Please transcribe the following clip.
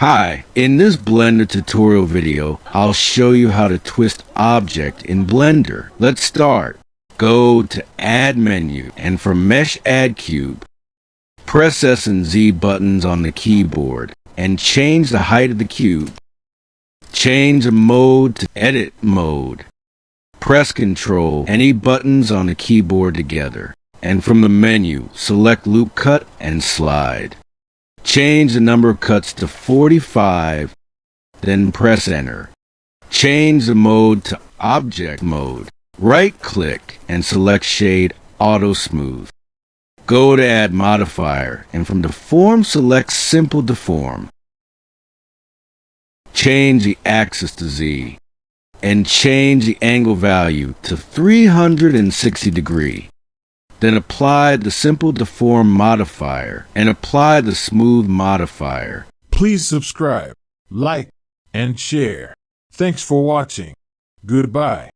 Hi, in this Blender tutorial video, I'll show you how to twist object in Blender. Let's start. Go to Add menu and from Mesh Add Cube, press S and Z buttons on the keyboard and change the height of the cube. Change the mode to Edit mode. Press Ctrl any buttons on the keyboard together and from the menu, select Loop Cut and Slide. Change the number of cuts to 45, then press Enter. Change the mode to Object mode. Right-click and select Shade Auto Smooth. Go to Add Modifier and from Deform select Simple Deform. Change the axis to Z and change the angle value to 360 degrees. Then apply the Simple Deform Modifier and apply the Smooth Modifier. Please subscribe, like, and share. Thanks for watching. Goodbye.